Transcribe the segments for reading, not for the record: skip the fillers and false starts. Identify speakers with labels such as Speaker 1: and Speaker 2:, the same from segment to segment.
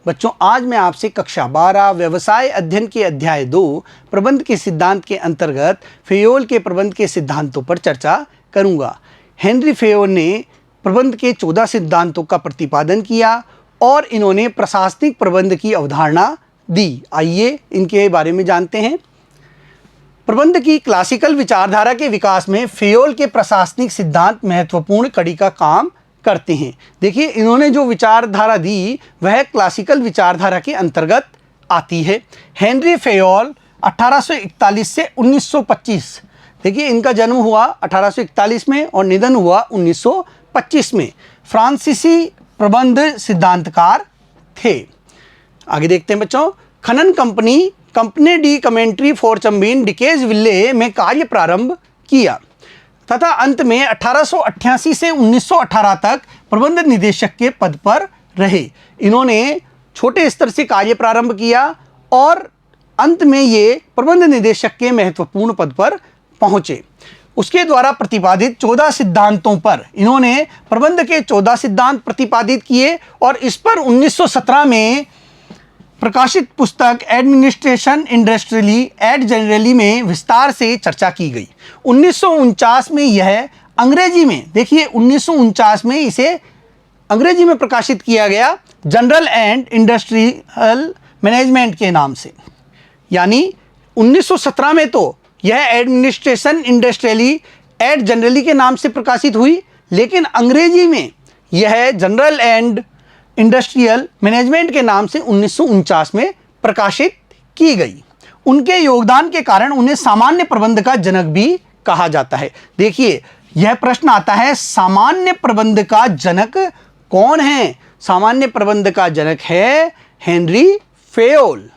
Speaker 1: बच्चों आज मैं आपसे कक्षा 12 व्यवसाय अध्ययन के अध्याय 2 प्रबंध के सिद्धांत के अंतर्गत फेयोल के प्रबंध के सिद्धांतों पर चर्चा करूंगा। हेनरी फेयोल ने प्रबंध के 14 सिद्धांतों का प्रतिपादन किया और इन्होंने प्रशासनिक प्रबंध की अवधारणा दी। आइए इनके बारे में जानते हैं। प्रबंध की क्लासिकल विचारधारा के विकास में फेयोल के प्रशासनिक सिद्धांत महत्वपूर्ण कड़ी का काम करते हैं। देखिए इन्होंने जो विचारधारा दी वह क्लासिकल विचारधारा के अंतर्गत आती है। हेनरी फेयोल 1841 से 1925, देखिए इनका जन्म हुआ 1841 में और निधन हुआ 1925 में, फ्रांसीसी प्रबंध सिद्धांतकार थे। आगे देखते हैं बच्चों। खनन कंपनी डी कमेंट्री फॉर चंबीन डिकेज विल्ले में कार्य प्रारंभ किया तथा अंत में 1888 से 1918 तक प्रबंध निदेशक के पद पर रहे। इन्होंने छोटे स्तर से कार्य प्रारंभ किया और अंत में ये प्रबंध निदेशक के महत्वपूर्ण पद पर पहुंचे। उसके द्वारा प्रतिपादित 14 सिद्धांतों पर इन्होंने प्रबंध के 14 सिद्धांत प्रतिपादित किए और इस पर 1917 में प्रकाशित पुस्तक एडमिनिस्ट्रेशन इंडस्ट्रियली एड जनरली में विस्तार से चर्चा की गई। 1949 में यह अंग्रेजी में, देखिए 1949 में इसे अंग्रेजी में प्रकाशित किया गया जनरल एंड इंडस्ट्रियल मैनेजमेंट के नाम से। यानी 1917 में तो यह एडमिनिस्ट्रेशन इंडस्ट्रियली एड जनरली के नाम से प्रकाशित हुई, लेकिन अंग्रेजी में यह जनरल एंड इंडस्ट्रियल मैनेजमेंट के नाम से 1949 में प्रकाशित की गई। उनके योगदान के कारण उन्हें सामान्य प्रबंध का जनक भी कहा जाता है। देखिए यह प्रश्न आता है, सामान्य प्रबंध का जनक कौन है? सामान्य प्रबंध का जनक है हेनरी फेयोल।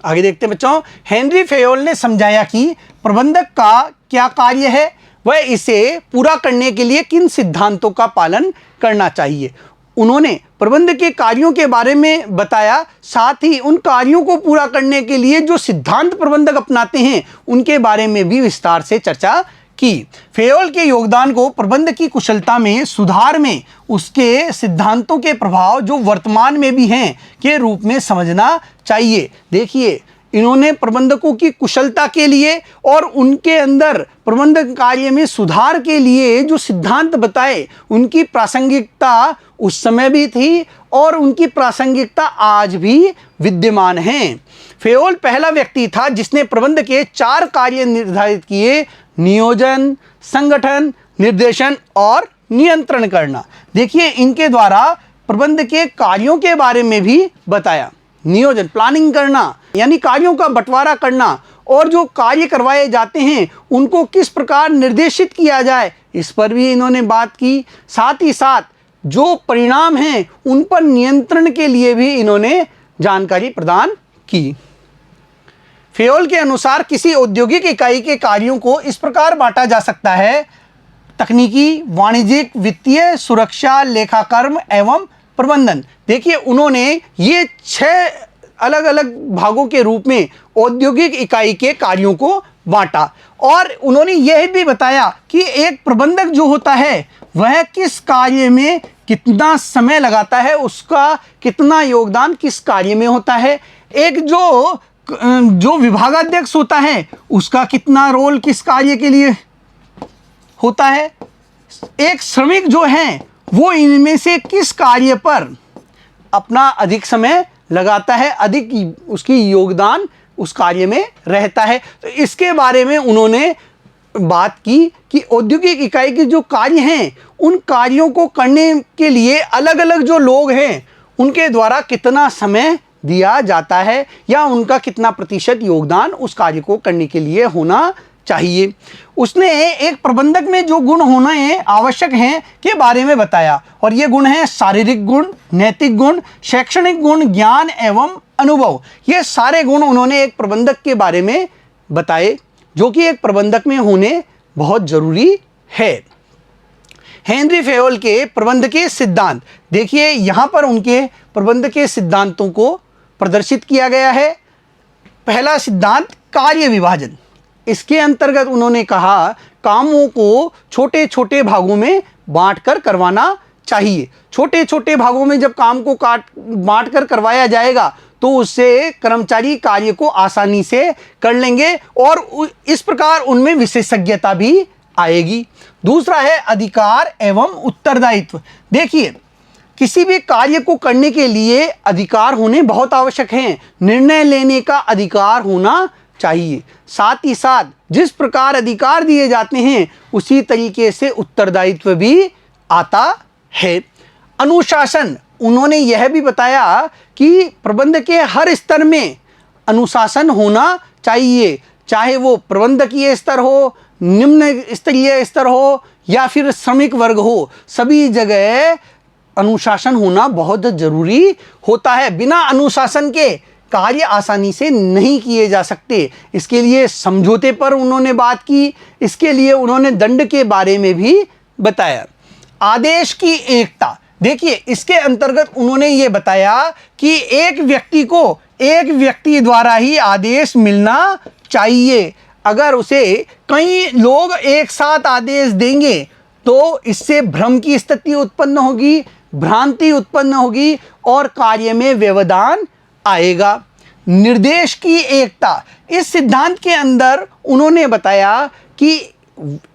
Speaker 1: आगे देखते हैं बच्चों। हेनरी फेयोल ने समझाया कि प्रबंधक का क्या कार्य है, वह इसे पूरा करने के लिए किन सिद्धांतों का पालन करना चाहिए। उन्होंने प्रबंध के कार्यों के बारे में बताया, साथ ही उन कार्यों को पूरा करने के लिए जो सिद्धांत प्रबंधक अपनाते हैं उनके बारे में भी विस्तार से चर्चा की। फेयोल के योगदान को प्रबंध की कुशलता में सुधार में उसके सिद्धांतों के प्रभाव जो वर्तमान में भी हैं के रूप में समझना चाहिए। देखिए इन्होंने प्रबंधकों की कुशलता के लिए और उनके अंदर प्रबंधक कार्य में सुधार के लिए जो सिद्धांत बताए उनकी प्रासंगिकता उस समय भी थी और उनकी प्रासंगिकता आज भी विद्यमान है। फेयोल पहला व्यक्ति था जिसने प्रबंध के 4 कार्य निर्धारित किए: नियोजन, संगठन, निर्देशन और नियंत्रण करना। देखिए इनके द्वारा प्रबंध के कार्यों के बारे में भी बताया। नियोजन, प्लानिंग करना, यानी कार्यों का बंटवारा करना, और जो कार्य करवाए जाते हैं उनको किस प्रकार निर्देशित किया जाए इस पर भी इन्होंने बात की। साथ ही साथ जो परिणाम हैं उन पर नियंत्रण के लिए भी इन्होंने जानकारी प्रदान की। फेयोल के अनुसार किसी औद्योगिक इकाई के कार्यों को इस प्रकार बांटा जा सकता है: तकनीकी, वाणिज्यिक, वित्तीय, सुरक्षा, लेखाकर्म एवं प्रबंधन। देखिए उन्होंने ये 6 अलग अलग भागों के रूप में औद्योगिक इकाई के कार्यों को बांटा और उन्होंने यह भी बताया कि एक प्रबंधक जो होता है वह किस कार्य में कितना समय लगाता है, उसका कितना योगदान किस कार्य में होता है। एक जो विभागाध्यक्ष होता है उसका कितना रोल किस कार्य के लिए होता है। एक श्रमिक जो है वो इनमें से किस कार्य पर अपना अधिक समय लगाता है, अधिक उसकी योगदान उस कार्य में रहता है। तो इसके बारे में उन्होंने बात की कि औद्योगिक इकाई के जो कार्य हैं उन कार्यों को करने के लिए अलग अलग जो लोग हैं उनके द्वारा कितना समय दिया जाता है या उनका कितना प्रतिशत योगदान उस कार्य को करने के लिए होना चाहिए। उसने एक प्रबंधक में जो गुण होने आवश्यक हैं के बारे में बताया और ये गुण हैं शारीरिक गुण, नैतिक गुण, शैक्षणिक गुण, ज्ञान एवं अनुभव। ये सारे गुण उन्होंने एक प्रबंधक के बारे में बताए जो कि एक प्रबंधक में होने बहुत जरूरी है। हेनरी फेयोल के प्रबंध के सिद्धांत, देखिए यहाँ पर उनके प्रबंध के सिद्धांतों को प्रदर्शित किया गया है। पहला सिद्धांत कार्य विभाजन। इसके अंतर्गत उन्होंने कहा कामों को छोटे छोटे भागों में बांटकर करवाना चाहिए। छोटे छोटे भागों में जब काम को बांट कर करवाया जाएगा तो उससे कर्मचारी कार्य को आसानी से कर लेंगे और इस प्रकार उनमें विशेषज्ञता भी आएगी। दूसरा है अधिकार एवं उत्तरदायित्व। देखिए, किसी भी कार्य को करने के लिए अधिकार होने बहुत आवश्यक हैं। निर्णय लेने का अधिकार होना चाहिए, साथ ही साथ जिस प्रकार अधिकार दिए जाते हैं उसी तरीके से उत्तरदायित्व भी आता है। अनुशासन, उन्होंने यह भी बताया कि प्रबंध के हर स्तर में अनुशासन होना चाहिए, चाहे वो प्रबंधकीय स्तर हो, निम्न स्तरीय स्तर हो या फिर श्रमिक वर्ग हो, सभी जगह अनुशासन होना बहुत जरूरी होता है। बिना अनुशासन के कार्य आसानी से नहीं किए जा सकते। इसके लिए समझौते पर उन्होंने बात की, इसके लिए उन्होंने दंड के बारे में भी बताया। आदेश की एकता, देखिए इसके अंतर्गत उन्होंने ये बताया कि एक व्यक्ति को एक व्यक्ति द्वारा ही आदेश मिलना चाहिए। अगर उसे कई लोग एक साथ आदेश देंगे तो इससे भ्रम की स्थिति उत्पन्न होगी, भ्रांति उत्पन्न होगी और कार्य में व्यवधान आएगा। निर्देश की एकता, इस सिद्धांत के अंदर उन्होंने बताया कि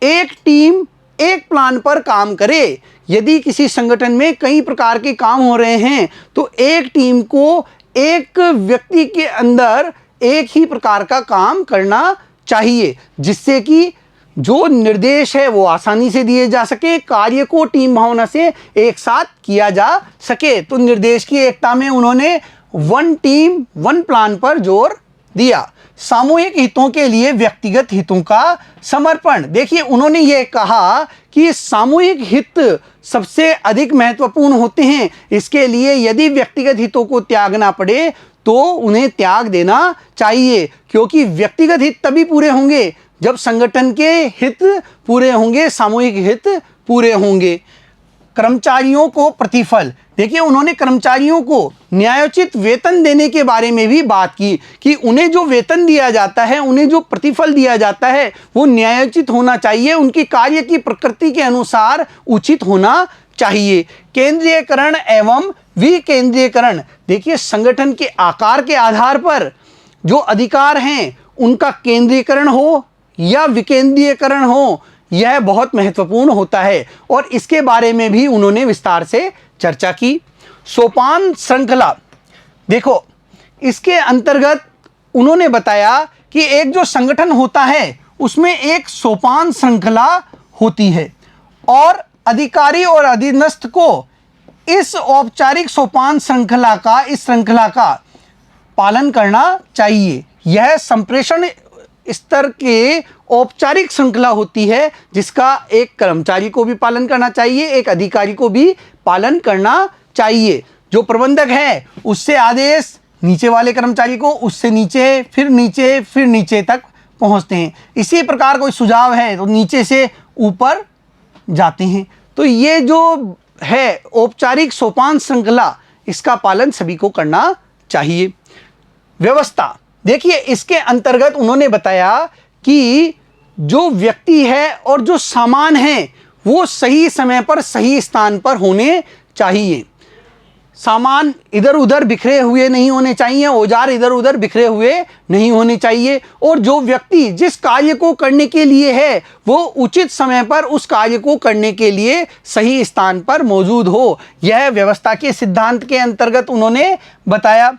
Speaker 1: एक टीम एक प्लान पर काम करे। यदि किसी संगठन में कई प्रकार के काम हो रहे हैं तो एक टीम को एक व्यक्ति के अंदर एक ही प्रकार का काम करना चाहिए, जिससे कि जो निर्देश है वो आसानी से दिए जा सके, कार्य को टीम भावना से एक साथ किया जा सके। तो निर्देश की एकता में उन्होंने वन टीम वन प्लान पर जोर दिया। सामूहिक हितों के लिए व्यक्तिगत हितों का समर्पण, देखिए उन्होंने ये कहा कि सामूहिक हित सबसे अधिक महत्वपूर्ण होते हैं। इसके लिए यदि व्यक्तिगत हितों को त्यागना पड़े तो उन्हें त्याग देना चाहिए, क्योंकि व्यक्तिगत हित तभी पूरे होंगे जब संगठन के हित पूरे होंगे, सामूहिक हित पूरे होंगे। कर्मचारियों को प्रतिफल, देखिए उन्होंने कर्मचारियों को न्यायोचित वेतन देने के बारे में भी बात की कि उन्हें जो वेतन दिया जाता है, उन्हें जो प्रतिफल दिया जाता है वो न्यायोचित होना चाहिए, उनकी कार्य की प्रकृति के अनुसार उचित होना चाहिए। केंद्रीयकरण एवं विकेंद्रीयकरण, देखिए संगठन के आकार के आधार पर जो अधिकार हैं उनका केंद्रीयकरण हो या विकेंद्रीयकरण हो, यह बहुत महत्वपूर्ण होता है और इसके बारे में भी उन्होंने विस्तार से चर्चा की। सोपान श्रृंखला, देखो इसके अंतर्गत उन्होंने बताया कि एक जो संगठन होता है उसमें एक सोपान श्रृंखला होती है और अधिकारी और अधीनस्थ को इस औपचारिक सोपान श्रृंखला का, इस श्रृंखला का पालन करना चाहिए। यह संप्रेषण स्तर के औपचारिक श्रृंखला होती है जिसका एक कर्मचारी को भी पालन करना चाहिए, एक अधिकारी को भी पालन करना चाहिए। जो प्रबंधक है उससे आदेश नीचे वाले कर्मचारी को, उससे नीचे, फिर नीचे, फिर नीचे तक पहुंचते हैं। इसी प्रकार कोई सुझाव है तो नीचे से ऊपर जाते हैं। तो ये जो है औपचारिक सोपान श्रृंखला, इसका पालन सभी को करना चाहिए। व्यवस्था, देखिए इसके अंतर्गत उन्होंने बताया कि जो व्यक्ति है और जो सामान है वो सही समय पर सही स्थान पर होने चाहिए। सामान इधर उधर बिखरे हुए नहीं होने चाहिए, औजार इधर उधर बिखरे हुए नहीं होने चाहिए और जो व्यक्ति जिस कार्य को करने के लिए है वो उचित समय पर उस कार्य को करने के लिए सही स्थान पर मौजूद हो। यह व्यवस्था के सिद्धांत के अंतर्गत उन्होंने बताया।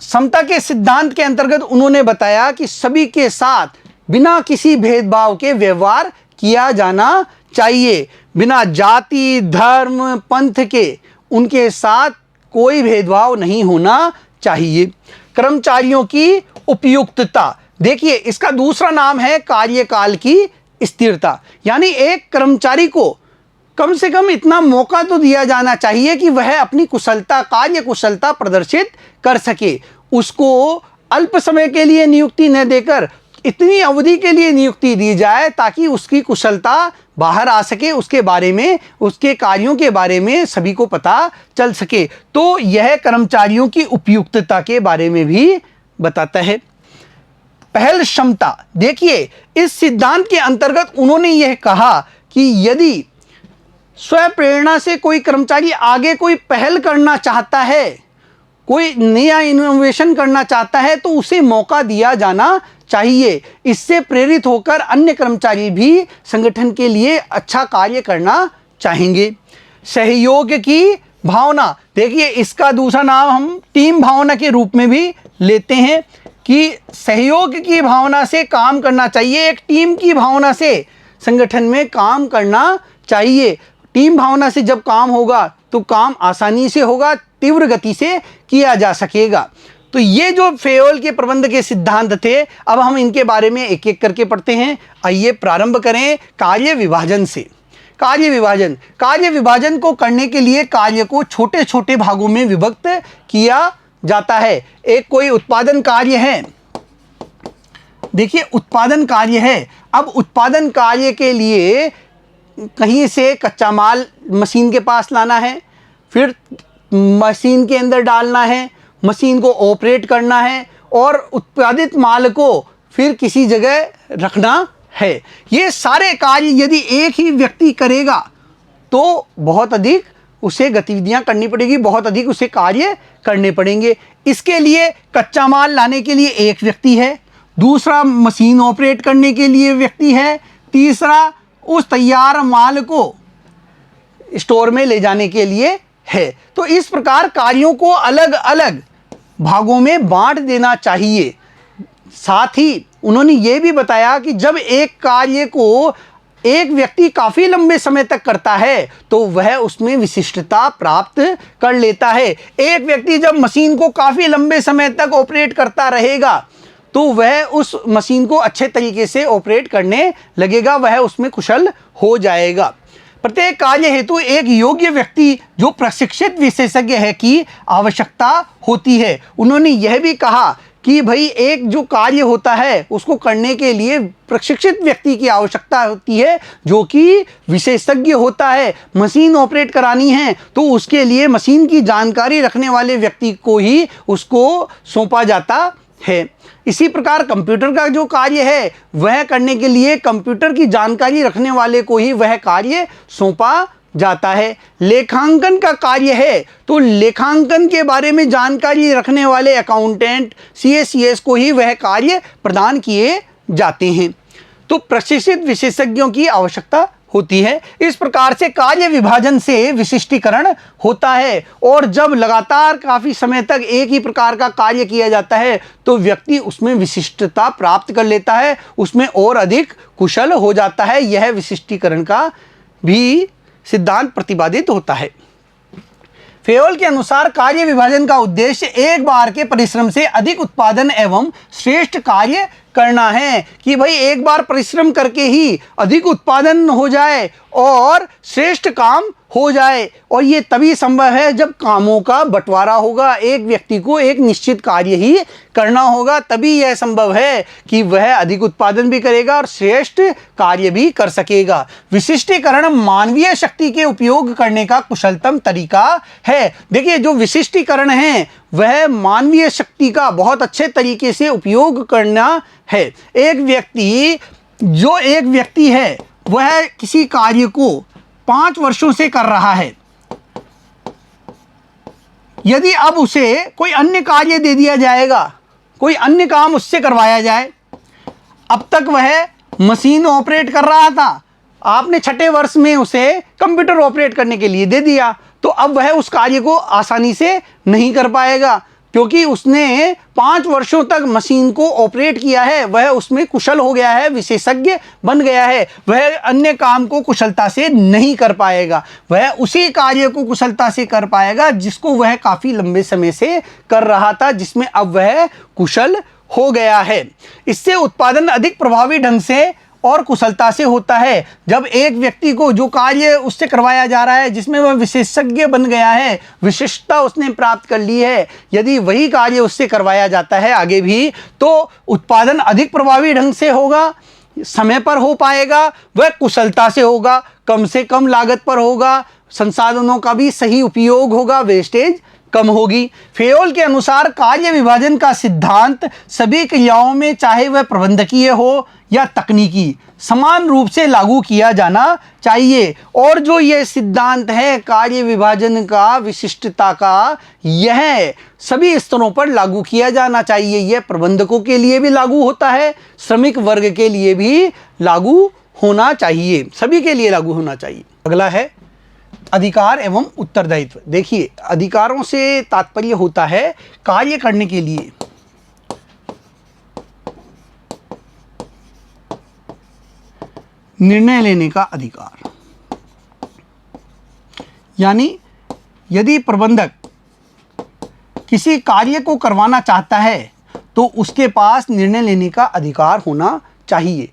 Speaker 1: समता के सिद्धांत के अंतर्गत उन्होंने बताया कि सभी के साथ बिना किसी भेदभाव के व्यवहार किया जाना चाहिए, बिना जाति, धर्म, पंथ के उनके साथ कोई भेदभाव नहीं होना चाहिए। कर्मचारियों की उपयुक्तता, देखिए इसका दूसरा नाम है कार्यकाल की स्थिरता, यानी एक कर्मचारी को कम से कम इतना मौका तो दिया जाना चाहिए कि वह अपनी कुशलता, कार्य कुशलता प्रदर्शित कर सके। उसको अल्प समय के लिए नियुक्ति न देकर इतनी अवधि के लिए नियुक्ति दी जाए ताकि उसकी कुशलता बाहर आ सके, उसके बारे में, उसके कार्यों के बारे में सभी को पता चल सके। तो यह कर्मचारियों की उपयुक्तता के बारे में भी बताता है। पहल क्षमता, देखिए इस सिद्धांत के अंतर्गत उन्होंने यह कहा कि यदि स्वयं प्रेरणा से कोई कर्मचारी आगे कोई पहल करना चाहता है, कोई नया इनोवेशन करना चाहता है, तो उसे मौका दिया जाना चाहिए। इससे प्रेरित होकर अन्य कर्मचारी भी संगठन के लिए अच्छा कार्य करना चाहेंगे। सहयोग की भावना, देखिए इसका दूसरा नाम हम टीम भावना के रूप में भी लेते हैं कि सहयोग की भावना से काम करना चाहिए, एक टीम की भावना से संगठन में काम करना चाहिए। टीम भावना से जब काम होगा तो काम आसानी से होगा, तीव्र गति से किया जा सकेगा। तो ये जो फेयोल के प्रबंध के सिद्धांत थे, अब हम इनके बारे में एक एक करके पढ़ते हैं। आइए प्रारंभ करें कार्य विभाजन से। कार्य विभाजन को करने के लिए कार्य को छोटे छोटे भागों में विभक्त किया जाता है। एक कोई उत्पादन कार्य है, देखिए उत्पादन कार्य है। अब उत्पादन कार्य के लिए कहीं से कच्चा माल मशीन के पास लाना है, फिर मशीन के अंदर डालना है, मशीन को ऑपरेट करना है और उत्पादित माल को फिर किसी जगह रखना है। ये सारे कार्य यदि एक ही व्यक्ति करेगा तो बहुत अधिक उसे गतिविधियां करनी पड़ेगी, बहुत अधिक उसे कार्य करने पड़ेंगे। इसके लिए कच्चा माल लाने के लिए एक व्यक्ति है, दूसरा मशीन ऑपरेट करने के लिए व्यक्ति है, तीसरा उस तैयार माल को स्टोर में ले जाने के लिए है। तो इस प्रकार कार्यों को अलग अलग भागों में बांट देना चाहिए। साथ ही उन्होंने ये भी बताया कि जब एक कार्य को एक व्यक्ति काफ़ी लंबे समय तक करता है तो वह उसमें विशिष्टता प्राप्त कर लेता है। एक व्यक्ति जब मशीन को काफ़ी लंबे समय तक ऑपरेट करता रहेगा तो वह उस मशीन को अच्छे तरीके से ऑपरेट करने लगेगा, वह उसमें कुशल हो जाएगा। प्रत्येक कार्य हेतु एक योग्य व्यक्ति जो प्रशिक्षित विशेषज्ञ है की आवश्यकता होती है। उन्होंने यह भी कहा कि भाई एक जो कार्य होता है उसको करने के लिए प्रशिक्षित व्यक्ति की आवश्यकता होती है जो कि विशेषज्ञ होता है। मशीन ऑपरेट करानी है तो उसके लिए मशीन की जानकारी रखने वाले व्यक्ति को ही उसको सौंपा जाता है। इसी प्रकार कंप्यूटर का जो कार्य है वह करने के लिए कंप्यूटर की जानकारी रखने वाले को ही वह कार्य सौंपा जाता है। लेखांकन का कार्य है तो लेखांकन के बारे में जानकारी रखने वाले अकाउंटेंट CA/CS को ही वह कार्य प्रदान किए जाते हैं। तो प्रशिक्षित विशेषज्ञों की आवश्यकता होती है। इस प्रकार से कार्य विभाजन से विशिष्टीकरण होता है और जब लगातार काफ़ी समय तक एक ही प्रकार का कार्य किया जाता है तो व्यक्ति उसमें विशिष्टता प्राप्त कर लेता है, उसमें और अधिक कुशल हो जाता है। यह विशिष्टीकरण का भी सिद्धांत प्रतिपादित होता है। फेयोल के अनुसार कार्य विभाजन का उद्देश्य एक बार के परिश्रम से अधिक उत्पादन एवं श्रेष्ठ कार्य करना है कि भाई एक बार परिश्रम करके ही अधिक उत्पादन हो जाए और श्रेष्ठ काम हो जाए। और ये तभी संभव है जब कामों का बंटवारा होगा, एक व्यक्ति को एक निश्चित कार्य ही करना होगा, तभी यह संभव है कि वह अधिक उत्पादन भी करेगा और श्रेष्ठ कार्य भी कर सकेगा। विशिष्टीकरण मानवीय शक्ति के उपयोग करने का कुशलतम तरीका है। देखिए जो विशिष्टीकरण है वह मानवीय शक्ति का बहुत अच्छे तरीके से उपयोग करना है। एक व्यक्ति है वह किसी कार्य को 5 वर्षों से कर रहा है, यदि अब उसे कोई अन्य कार्य दे दिया जाएगा, कोई अन्य काम उससे करवाया जाए, अब तक वह मशीन ऑपरेट कर रहा था, आपने 6ठे वर्ष में उसे कंप्यूटर ऑपरेट करने के लिए दे दिया, तो अब वह उस कार्य को आसानी से नहीं कर पाएगा क्योंकि उसने 5 वर्षों तक मशीन को ऑपरेट किया है, वह उसमें कुशल हो गया है, विशेषज्ञ बन गया है। वह अन्य काम को कुशलता से नहीं कर पाएगा, वह उसी कार्य को कुशलता से कर पाएगा जिसको वह काफ़ी लंबे समय से कर रहा था, जिसमें अब वह कुशल हो गया है। इससे उत्पादन अधिक प्रभावी ढंग से और कुशलता से होता है। जब एक व्यक्ति को जो कार्य उससे करवाया जा रहा है जिसमें वह विशेषज्ञ बन गया है, विशिष्टता उसने प्राप्त कर ली है, यदि वही कार्य उससे करवाया जाता है आगे भी तो उत्पादन अधिक प्रभावी ढंग से होगा, समय पर हो पाएगा, वह कुशलता से होगा, कम से कम लागत पर होगा, संसाधनों का भी सही उपयोग होगा, वेस्टेज कम होगी। फेयोल के अनुसार कार्य विभाजन का सिद्धांत सभी क्रियाओं में, चाहे वह प्रबंधकीय हो या तकनीकी समान रूप से लागू किया जाना चाहिए। और जो यह सिद्धांत है कार्य विभाजन का, विशिष्टता का, यह सभी स्तरों पर लागू किया जाना चाहिए। यह प्रबंधकों के लिए भी लागू होता है, श्रमिक वर्ग के लिए भी लागू होना चाहिए, सभी के लिए लागू होना चाहिए। अगला है अधिकार एवं उत्तरदायित्व। देखिए, अधिकारों से तात्पर्य होता है कार्य करने के लिए निर्णय लेने का अधिकार। यानी यदि प्रबंधक किसी कार्य को करवाना चाहता है तो उसके पास निर्णय लेने का अधिकार होना चाहिए।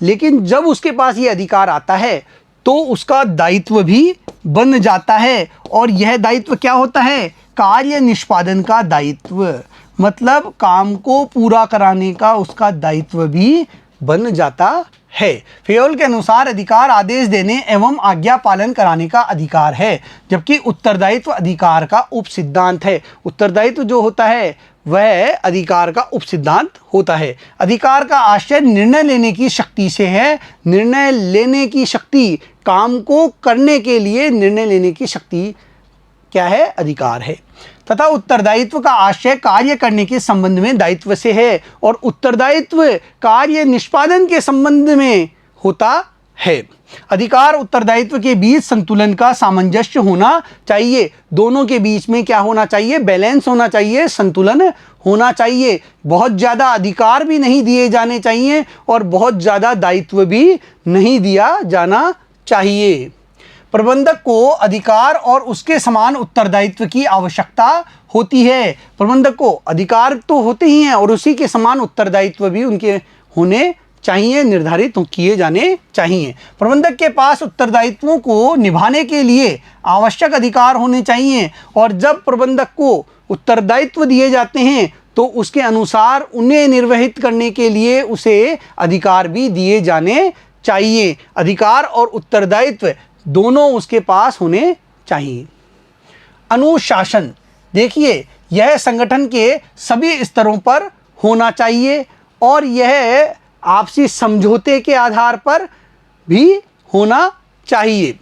Speaker 1: लेकिन जब उसके पास ये अधिकार आता है तो उसका दायित्व भी बन जाता है। और यह दायित्व क्या होता है? कार्य निष्पादन का दायित्व, मतलब काम को पूरा कराने का उसका दायित्व भी बन जाता है। फेयोल के अनुसार अधिकार आदेश देने एवं आज्ञा पालन कराने का अधिकार है, जबकि उत्तरदायित्व अधिकार का उपसिद्धांत है। उत्तरदायित्व जो होता है वह अधिकार का उपसिद्धांत होता है। अधिकार का आशय निर्णय लेने की शक्ति से है। निर्णय लेने की शक्ति, काम को करने के लिए निर्णय लेने की शक्ति क्या है? अधिकार है। तथा उत्तरदायित्व का आशय कार्य करने के संबंध में दायित्व से है और उत्तरदायित्व कार्य निष्पादन के संबंध में होता है। अधिकार उत्तरदायित्व के बीच संतुलन का सामंजस्य होना चाहिए। दोनों के बीच में क्या होना चाहिए? बैलेंस होना चाहिए, संतुलन होना चाहिए। बहुत ज़्यादा अधिकार भी नहीं दिए जाने चाहिए और बहुत ज़्यादा दायित्व भी नहीं दिया जाना चाहिए। प्रबंधक को अधिकार और उसके समान उत्तरदायित्व की आवश्यकता होती है। प्रबंधक को अधिकार तो होते ही हैं और उसी के समान उत्तरदायित्व भी उनके होने चाहिए, निर्धारित किए जाने चाहिए। प्रबंधक के पास उत्तरदायित्वों को निभाने के लिए आवश्यक अधिकार होने चाहिए और जब प्रबंधक को उत्तरदायित्व दिए जाते हैं तो उसके अनुसार उन्हें निर्वहित करने के लिए उसे अधिकार भी दिए जाने चाहिए। अधिकार और उत्तरदायित्व दोनों उसके पास होने चाहिए। अनुशासन, देखिए, यह संगठन के सभी स्तरों पर होना चाहिए और यह आपसी समझौते के आधार पर भी होना चाहिए।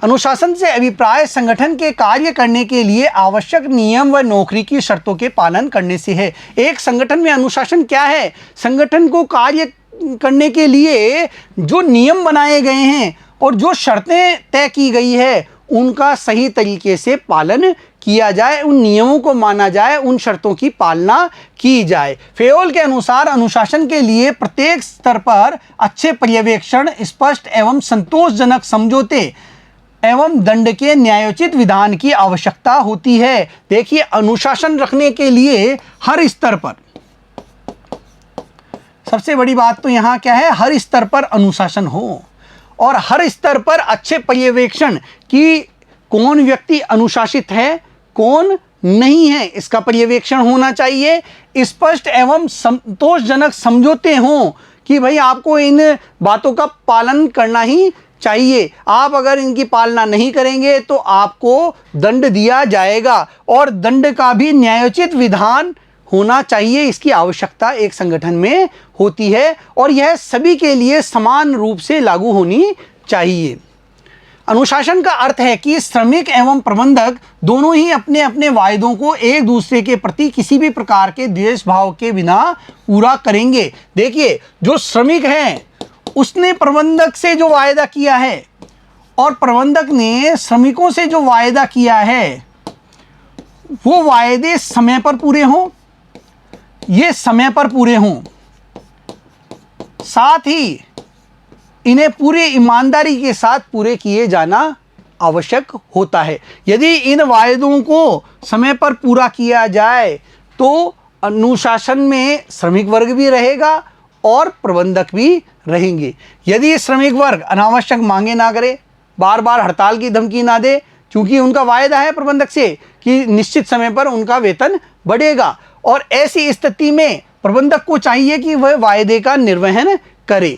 Speaker 1: अनुशासन से अभिप्राय संगठन के कार्य करने के लिए आवश्यक नियम व नौकरी की शर्तों के पालन करने से है। एक संगठन में अनुशासन क्या है? संगठन को कार्य करने के लिए जो नियम बनाए गए हैं और जो शर्तें तय की गई है उनका सही तरीके से पालन किया जाए, उन नियमों को माना जाए, उन शर्तों की पालना की जाए। फेयोल के अनुसार अनुशासन के लिए प्रत्येक स्तर पर अच्छे पर्यवेक्षण, स्पष्ट एवं संतोषजनक समझौते एवं दंड के न्यायोचित विधान की आवश्यकता होती है। देखिए, अनुशासन रखने के लिए हर स्तर पर, सबसे बड़ी बात तो यहाँ क्या है? हर स्तर पर अनुशासन हो और हर स्तर पर अच्छे पर्यवेक्षण कि कौन व्यक्ति अनुशासित है, कौन नहीं है, इसका पर्यवेक्षण होना चाहिए। स्पष्ट एवं संतोषजनक समझौते हों कि भाई आपको इन बातों का पालन करना ही चाहिए, आप अगर इनकी पालना नहीं करेंगे तो आपको दंड दिया जाएगा और दंड का भी न्यायोचित विधान होना चाहिए। इसकी आवश्यकता एक संगठन में होती है और यह सभी के लिए समान रूप से लागू होनी चाहिए। अनुशासन का अर्थ है कि श्रमिक एवं प्रबंधक दोनों ही अपने अपने वायदों को एक दूसरे के प्रति किसी भी प्रकार के द्वेष भाव के बिना पूरा करेंगे। देखिए, जो श्रमिक है उसने प्रबंधक से जो वायदा किया है और प्रबंधक ने श्रमिकों से जो वायदा किया है वो वायदे समय पर पूरे हों, ये समय पर पूरे हों, साथ ही इन्हें पूरी ईमानदारी के साथ पूरे किए जाना आवश्यक होता है। यदि इन वायदों को समय पर पूरा किया जाए तो अनुशासन में श्रमिक वर्ग भी रहेगा और प्रबंधक भी रहेंगे। यदि श्रमिक वर्ग अनावश्यक मांगे ना करे, बार बार हड़ताल की धमकी ना दे, क्योंकि उनका वायदा है प्रबंधक से कि निश्चित समय पर उनका वेतन बढ़ेगा, और ऐसी स्थिति में प्रबंधक को चाहिए कि वह वायदे का निर्वहन करे,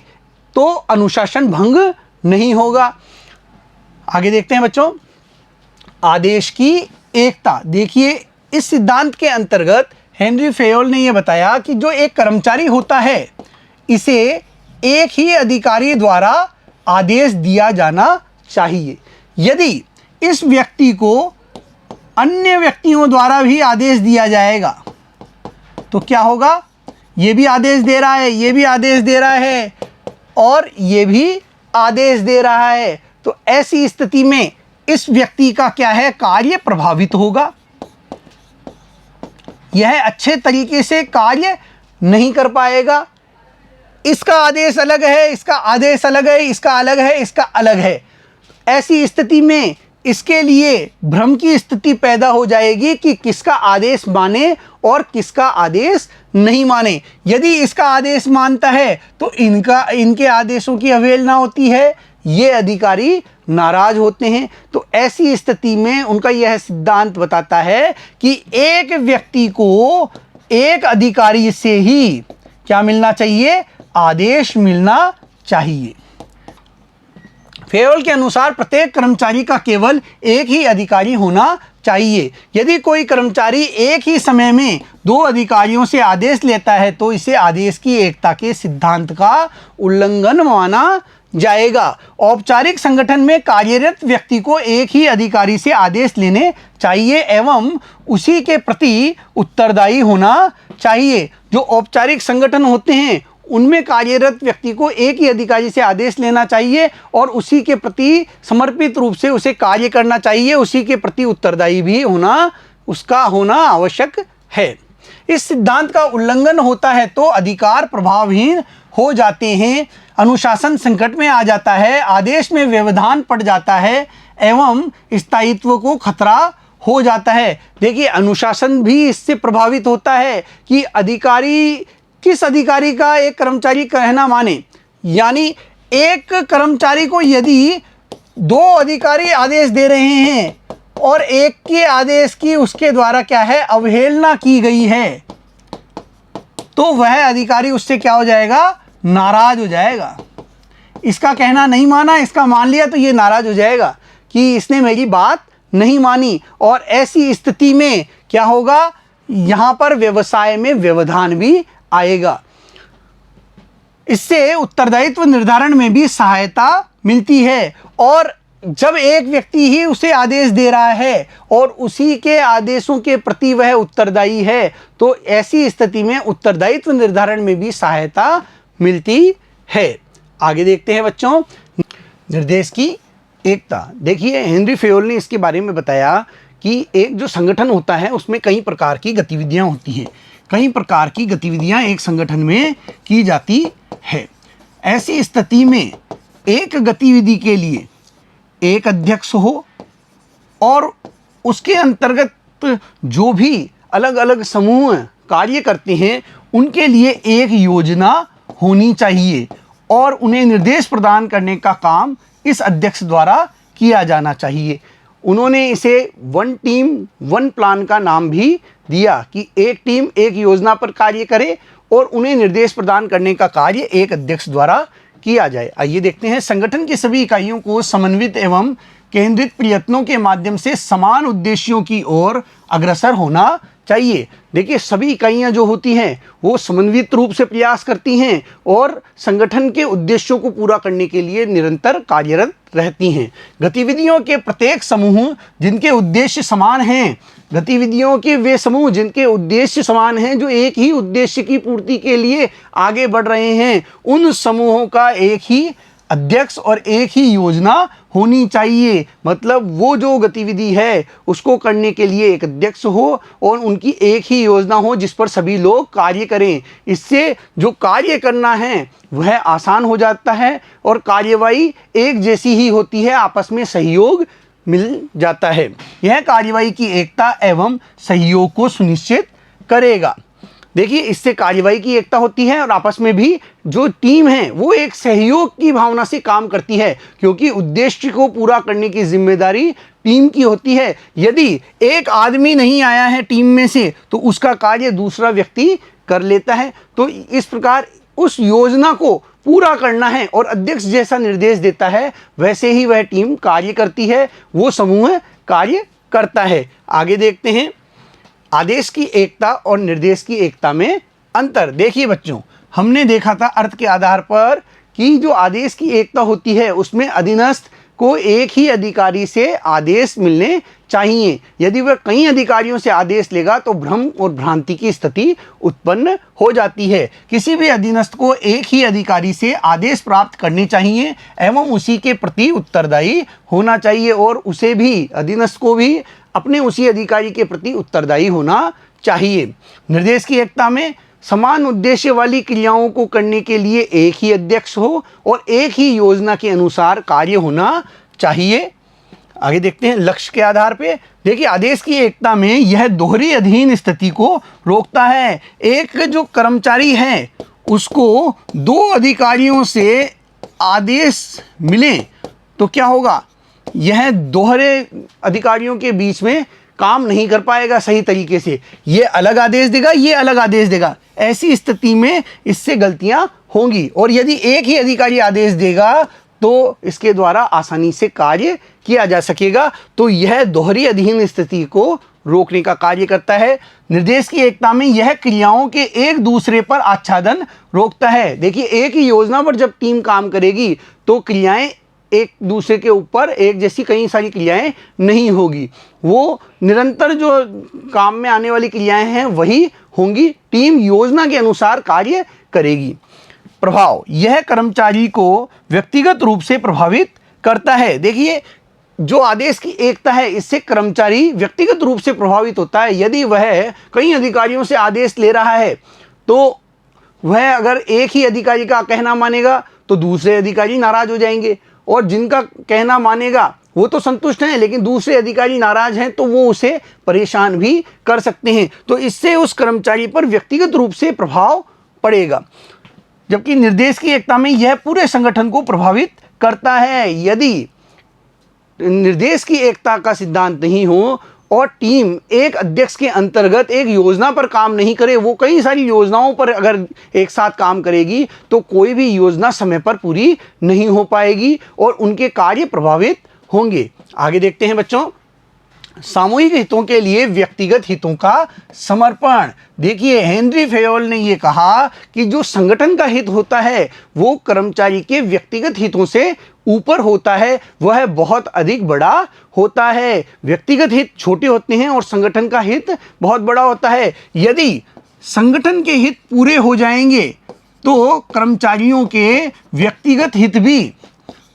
Speaker 1: तो अनुशासन भंग नहीं होगा। आगे देखते हैं बच्चों, आदेश की एकता। देखिए, इस सिद्धांत के अंतर्गत हेनरी फेयोल ने यह बताया कि जो एक कर्मचारी होता है इसे एक ही अधिकारी द्वारा आदेश दिया जाना चाहिए। यदि इस व्यक्ति को अन्य व्यक्तियों द्वारा भी आदेश दिया जाएगा तो क्या होगा, ये भी आदेश दे रहा है, ये भी आदेश दे रहा है और ये भी आदेश दे रहा है, तो ऐसी स्थिति में इस व्यक्ति का क्या है, कार्य प्रभावित होगा। यह अच्छे तरीके से कार्य नहीं कर पाएगा। इसका आदेश अलग है, इसका आदेश अलग है, इसका अलग है, इसका अलग है। ऐसी स्थिति में इसके लिए भ्रम की स्थिति पैदा हो जाएगी कि किसका आदेश माने और किसका आदेश नहीं माने। यदि इसका आदेश मानता है तो इनके आदेशों की अवहेलना होती है, ये अधिकारी नाराज होते हैं। तो ऐसी स्थिति में उनका यह सिद्धांत बताता है कि एक व्यक्ति को एक अधिकारी से ही क्या मिलना चाहिए, आदेश मिलना चाहिए। फेयोल के अनुसार प्रत्येक कर्मचारी का केवल एक ही अधिकारी होना चाहिए। यदि कोई कर्मचारी एक ही समय में दो अधिकारियों से आदेश लेता है तो इसे आदेश की एकता के सिद्धांत का उल्लंघन माना जाएगा। औपचारिक संगठन में कार्यरत व्यक्ति को एक ही अधिकारी से आदेश लेने चाहिए एवं उसी के प्रति उत्तरदायी होना चाहिए। जो औपचारिक संगठन होते हैं उनमें कार्यरत व्यक्ति को एक ही अधिकारी से आदेश लेना चाहिए और उसी के प्रति समर्पित रूप से उसे कार्य करना चाहिए, उसी के प्रति उत्तरदायी भी उसका होना आवश्यक है। इस सिद्धांत का उल्लंघन होता है तो अधिकार प्रभावहीन हो जाते हैं, अनुशासन संकट में आ जाता है, आदेश में व्यवधान पड़ जाता है एवं स्थायित्व को खतरा हो जाता है। देखिए, अनुशासन भी इससे प्रभावित होता है कि अधिकारी किस अधिकारी का एक कर्मचारी कहना माने। यानी एक कर्मचारी को यदि दो अधिकारी आदेश दे रहे हैं और एक के आदेश की उसके द्वारा क्या है, अवहेलना की गई है, तो वह अधिकारी उससे क्या हो जाएगा, नाराज हो जाएगा। इसका कहना नहीं माना, इसका मान लिया, तो ये नाराज हो जाएगा कि इसने मेरी बात नहीं मानी। और ऐसी स्थिति में क्या होगा, यहाँ पर व्यवसाय में व्यवधान भी आएगा। इससे उत्तरदायित्व निर्धारण में भी सहायता मिलती है। और जब एक व्यक्ति ही उसे आदेश दे रहा है और उसी के आदेशों के प्रति वह उत्तरदायी है तो ऐसी स्थिति में उत्तरदायित्व निर्धारण में भी सहायता मिलती है। आगे देखते हैं बच्चों, निर्देश की एकता। देखिए, हेनरी फेयोल ने इसके बारे में बताया कि एक जो संगठन होता है उसमें कई प्रकार की गतिविधियां होती हैं, कई प्रकार की गतिविधियां एक संगठन में की जाती है। ऐसी स्थिति में एक गतिविधि के लिए एक अध्यक्ष हो और उसके अंतर्गत जो भी अलग अलग समूह कार्य करते हैं उनके लिए एक योजना होनी चाहिए और उन्हें निर्देश प्रदान करने का काम इस अध्यक्ष द्वारा किया जाना चाहिए। उन्होंने इसे वन टीम वन प्लान का नाम भी दिया कि एक टीम एक योजना पर कार्य करे और उन्हें निर्देश प्रदान करने का कार्य एक अध्यक्ष द्वारा किया जाए। आइए देखते हैं, संगठन की सभी इकाइयों को समन्वित एवं केंद्रित प्रयत्नों के माध्यम से समान उद्देश्यों की ओर अग्रसर होना चाहिए। देखिए, सभी इकाइयां जो होती हैं वो समन्वित रूप से प्रयास करती हैं और संगठन के उद्देश्यों को पूरा करने के लिए निरंतर कार्यरत रहती हैं। गतिविधियों के प्रत्येक समूह जिनके उद्देश्य समान हैं, गतिविधियों के वे समूह जिनके उद्देश्य समान हैं, जो एक ही उद्देश्य की पूर्ति के लिए आगे बढ़ रहे हैं, उन समूहों का एक ही अध्यक्ष और एक ही योजना होनी चाहिए। मतलब वो जो गतिविधि है उसको करने के लिए एक अध्यक्ष हो और उनकी एक ही योजना हो जिस पर सभी लोग कार्य करें। इससे जो कार्य करना है वह आसान हो जाता है और कार्यवाही एक जैसी ही होती है, आपस में सहयोग मिल जाता है। यह कार्यवाही की एकता एवं सहयोग को सुनिश्चित करेगा। देखिए, इससे कार्यवाही की एकता होती है और आपस में भी जो टीम है वो एक सहयोग की भावना से काम करती है, क्योंकि उद्देश्य को पूरा करने की जिम्मेदारी टीम की होती है। यदि एक आदमी नहीं आया है टीम में से तो उसका कार्य दूसरा व्यक्ति कर लेता है। तो इस प्रकार उस योजना को पूरा करना है और अध्यक्ष जैसा निर्देश देता है वैसे ही वह टीम कार्य करती है, वो समूह कार्य करता है। आगे देखते हैं, आदेश की एकता और निर्देश की एकता में अंतर। देखिए बच्चों, हमने देखा था अर्थ के आधार पर कि जो आदेश की एकता होती है उसमें अधीनस्थ को एक ही अधिकारी से आदेश मिलने चाहिए। यदि वह कई अधिकारियों से आदेश लेगा तो भ्रम और भ्रांति की स्थिति उत्पन्न हो जाती है। किसी भी अधीनस्थ को एक ही अधिकारी से आदेश प्राप्त करने चाहिए एवं उसी के प्रति उत्तरदायी होना चाहिए, और उसे भी, अधीनस्थ को भी अपने उसी अधिकारी के प्रति उत्तरदायी होना चाहिए। निर्देश की एकता में समान उद्देश्य वाली क्रियाओं को करने के लिए एक ही अध्यक्ष हो और एक ही योजना के अनुसार कार्य होना चाहिए। आगे देखते हैं लक्ष्य के आधार पे। देखिए, आदेश की एकता में यह दोहरी अधीन स्थिति को रोकता है। एक जो कर्मचारी है उसको दो अधिकारियों से आदेश मिले तो क्या होगा, यह दोहरे अधिकारियों के बीच में काम नहीं कर पाएगा सही तरीके से। ये अलग आदेश देगा, ये अलग आदेश देगा, ऐसी स्थिति में इससे गलतियां होंगी। और यदि एक ही अधिकारी आदेश देगा तो इसके द्वारा आसानी से कार्य किया जा सकेगा। तो यह दोहरी अधीन स्थिति को रोकने का कार्य करता है। निर्देश की एकता में यह क्रियाओं के एक दूसरे पर आच्छादन रोकता है। देखिए, एक ही योजना पर जब टीम काम करेगी तो क्रियाएं एक दूसरे के ऊपर एक जैसी कई सारी क्रियाएं नहीं होगी, वो निरंतर जो काम में आने वाली क्रियाएं हैं वही होंगी। टीम योजना के अनुसार कार्य करेगी। प्रभाव, यह कर्मचारी को व्यक्तिगत रूप से प्रभावित करता है। देखिए, जो आदेश की एकता है इससे कर्मचारी व्यक्तिगत रूप से प्रभावित होता है। यदि वह कई अधिकारियों से आदेश ले रहा है तो वह अगर एक ही अधिकारी का कहना मानेगा तो दूसरे अधिकारी नाराज हो जाएंगे, और जिनका कहना मानेगा वो तो संतुष्ट हैं, लेकिन दूसरे अधिकारी नाराज हैं तो वो उसे परेशान भी कर सकते हैं। तो इससे उस कर्मचारी पर व्यक्तिगत रूप से प्रभाव पड़ेगा। जबकि निर्देश की एकता में यह पूरे संगठन को प्रभावित करता है। यदि निर्देश की एकता का सिद्धांत नहीं हो और टीम एक अध्यक्ष के अंतर्गत एक योजना पर काम नहीं करे, वो कई सारी योजनाओं पर अगर एक साथ काम करेगी तो कोई भी योजना समय पर पूरी नहीं हो पाएगी और उनके कार्य प्रभावित होंगे। आगे देखते हैं बच्चों, सामूहिक हितों के लिए व्यक्तिगत हितों का समर्पण। देखिए, हेनरी फेयोल ने यह कहा कि जो संगठन का हित होता है वो कर्मचारी के व्यक्तिगत हितों से ऊपर होता है, वह बहुत अधिक बड़ा होता है। व्यक्तिगत हित छोटे होते हैं और संगठन का हित बहुत बड़ा होता है। यदि संगठन के हित पूरे हो जाएंगे तो कर्मचारियों के व्यक्तिगत हित भी,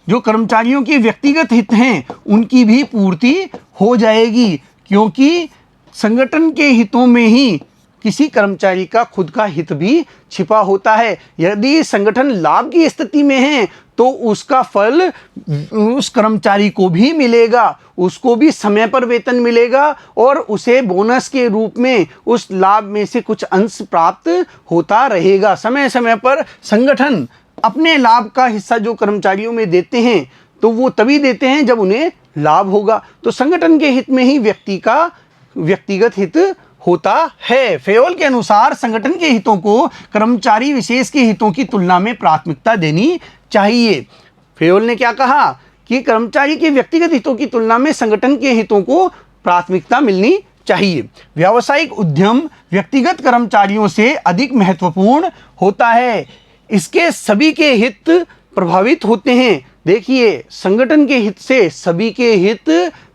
Speaker 1: जो कर्मचारियों के व्यक्तिगत हित हैं उनकी भी पूर्ति हो जाएगी, क्योंकि संगठन के हितों में ही किसी कर्मचारी का खुद का हित भी छिपा होता है। यदि संगठन लाभ की स्थिति में है तो उसका फल उस कर्मचारी को भी मिलेगा, उसको भी समय पर वेतन मिलेगा और उसे बोनस के रूप में उस लाभ में से कुछ अंश प्राप्त होता रहेगा। समय समय पर संगठन अपने लाभ का हिस्सा जो कर्मचारियों में देते हैं तो वो तभी देते हैं जब उन्हें लाभ होगा। तो संगठन के हित में ही व्यक्ति का व्यक्तिगत हित होता है। फेयोल के अनुसार संगठन के हितों को कर्मचारी विशेष के हितों की तुलना में प्राथमिकता देनी चाहिए। फेयोल ने क्या कहा कि कर्मचारी के व्यक्तिगत हितों की तुलना में संगठन के हितों को प्राथमिकता मिलनी चाहिए। व्यावसायिक उद्यम व्यक्तिगत कर्मचारियों से अधिक महत्वपूर्ण होता है, इसके सभी के हित प्रभावित होते हैं। देखिए, संगठन के हित से सभी के हित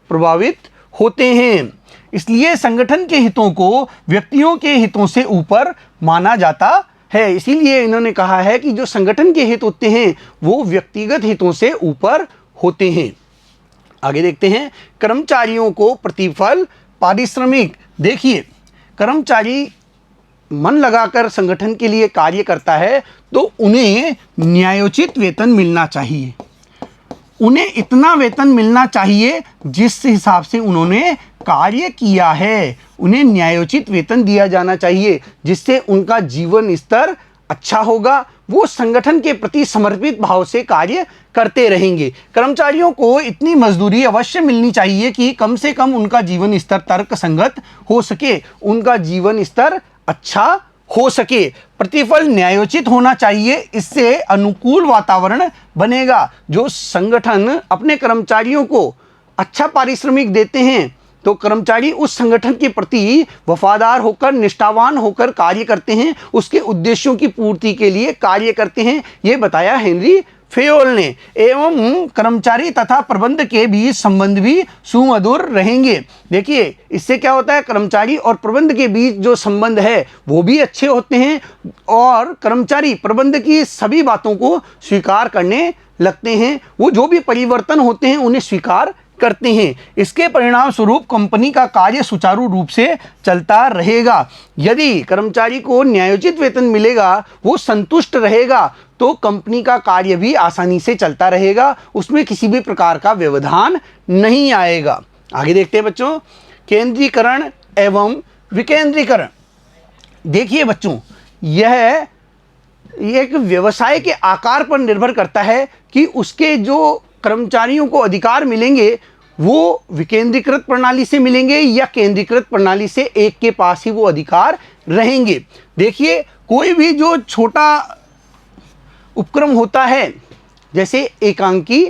Speaker 1: प्रभावित होते हैं, इसलिए संगठन के हितों को व्यक्तियों के हितों से ऊपर माना जाता है। इसीलिए इन्होंने कहा है कि जो संगठन के हित होते हैं वो व्यक्तिगत हितों से ऊपर होते हैं। आगे देखते हैं, कर्मचारियों को प्रतिफल पारिश्रमिक। देखिए, कर्मचारी मन लगाकर संगठन के लिए कार्य करता है तो उन्हें न्यायोचित वेतन मिलना चाहिए। उन्हें इतना वेतन मिलना चाहिए जिस हिसाब से उन्होंने कार्य किया है। उन्हें न्यायोचित वेतन दिया जाना चाहिए जिससे उनका जीवन स्तर अच्छा होगा, वो संगठन के प्रति समर्पित भाव से कार्य करते रहेंगे। कर्मचारियों को इतनी मजदूरी अवश्य मिलनी चाहिए कि कम से कम उनका जीवन स्तर तर्कसंगत हो सके, उनका जीवन स्तर अच्छा हो सके। प्रतिफल न्यायोचित होना चाहिए, इससे अनुकूल वातावरण बनेगा। जो संगठन अपने कर्मचारियों को अच्छा पारिश्रमिक देते हैं तो कर्मचारी उस संगठन के प्रति वफादार होकर, निष्ठावान होकर कार्य करते हैं, उसके उद्देश्यों की पूर्ति के लिए कार्य करते हैं, ये बताया हेनरी फेयोल ने। एवं कर्मचारी तथा प्रबंध के बीच संबंध भी सुमधुर रहेंगे। देखिए, इससे क्या होता है, कर्मचारी और प्रबंध के बीच जो संबंध है वो भी अच्छे होते हैं और कर्मचारी प्रबंध की सभी बातों को स्वीकार करने लगते हैं। वो जो भी परिवर्तन होते हैं उन्हें स्वीकार करते हैं। इसके परिणाम स्वरूप कंपनी का कार्य सुचारू रूप से चलता रहेगा। यदि कर्मचारी को न्यायोचित वेतन मिलेगा, वो संतुष्ट रहेगा, तो कंपनी का कार्य भी आसानी से चलता रहेगा, उसमें किसी भी प्रकार का व्यवधान नहीं आएगा। आगे देखते हैं बच्चों, केंद्रीकरण एवं विकेंद्रीकरण। देखिए बच्चों, यह एक व्यवसाय के आकार पर निर्भर करता है कि उसके जो कर्मचारियों को अधिकार मिलेंगे वो विकेंद्रीकृत प्रणाली से मिलेंगे या केंद्रीकृत प्रणाली से, एक के पास ही वो अधिकार रहेंगे। देखिए, कोई भी जो छोटा उपक्रम होता है, जैसे एकांकी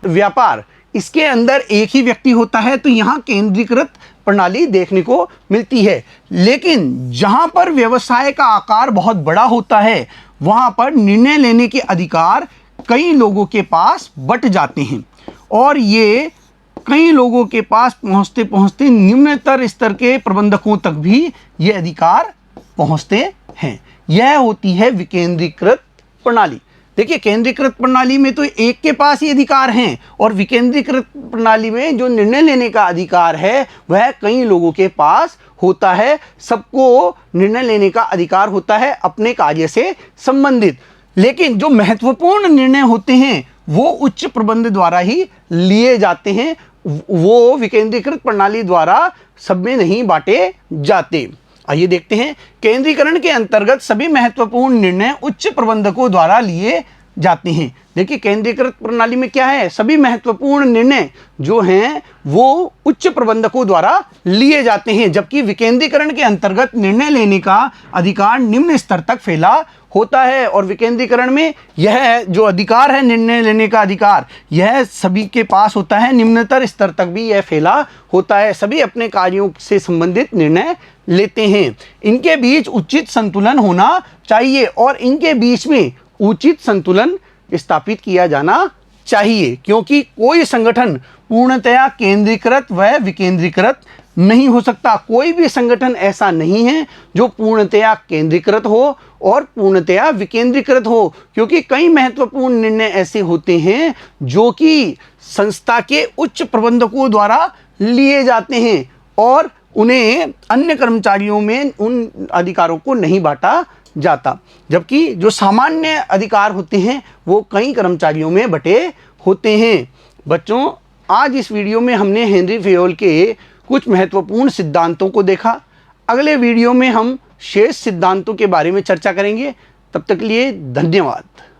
Speaker 1: व्यापार, इसके अंदर एक ही व्यक्ति होता है, तो यहाँ केंद्रीकृत प्रणाली देखने को मिलती है। लेकिन जहाँ पर व्यवसाय का आकार बहुत बड़ा होता है, वहाँ पर निर्णय लेने के अधिकार कई लोगों के पास बट जाते हैं और ये कई लोगों के पास पहुँचते पहुँचते निम्नतर स्तर के प्रबंधकों तक भी ये अधिकार पहुँचते हैं। यह होती है विकेंद्रीकृत प्रणाली। देखिए, केंद्रीकृत प्रणाली में तो एक के पास ही अधिकार हैं और विकेंद्रीकृत प्रणाली में जो निर्णय लेने का अधिकार है वह कई लोगों के पास होता है। सबको निर्णय लेने का अधिकार होता है अपने कार्य से संबंधित, लेकिन जो महत्वपूर्ण निर्णय होते हैं वो उच्च प्रबंध द्वारा ही लिए जाते हैं, वो विकेंद्रीकृत प्रणाली द्वारा सब में नहीं बांटे जाते। आइए देखते हैं, केंद्रीकरण के अंतर्गत सभी महत्वपूर्ण निर्णय उच्च प्रबंधकों द्वारा लिए जाते हैं। देखिए, केंद्रीकृत प्रणाली में क्या है, सभी महत्वपूर्ण निर्णय जो हैं वो उच्च प्रबंधकों द्वारा लिए जाते हैं, जबकि विकेंद्रीकरण के अंतर्गत निर्णय लेने का अधिकार निम्न स्तर तक फैला होता है। और विकेंद्रीकरण में यह जो अधिकार है, निर्णय लेने का अधिकार, यह सभी के पास होता है, निम्नतर स्तर तक भी यह फैला होता है। सभी अपने कार्यों से संबंधित निर्णय लेते हैं। इनके बीच उचित संतुलन होना चाहिए और इनके बीच में उचित संतुलन स्थापित किया जाना चाहिए, क्योंकि कोई संगठन पूर्णतया केंद्रीकृत व विकेंद्रीकृत नहीं हो सकता। कोई भी संगठन ऐसा नहीं है जो पूर्णतया केंद्रीकृत हो और पूर्णतया विकेंद्रीकृत हो, क्योंकि कई महत्वपूर्ण निर्णय ऐसे होते हैं जो कि संस्था के उच्च प्रबंधकों द्वारा लिए जाते हैं और उन्हें अन्य कर्मचारियों में उन अधिकारों को नहीं बांटा जाता, जबकि जो सामान्य अधिकार होते हैं वो कई कर्मचारियों में बटे होते हैं। बच्चों, आज इस वीडियो में हमने हेनरी फेयोल के कुछ महत्वपूर्ण सिद्धांतों को देखा। अगले वीडियो में हम शेष सिद्धांतों के बारे में चर्चा करेंगे। तब तक के लिए धन्यवाद।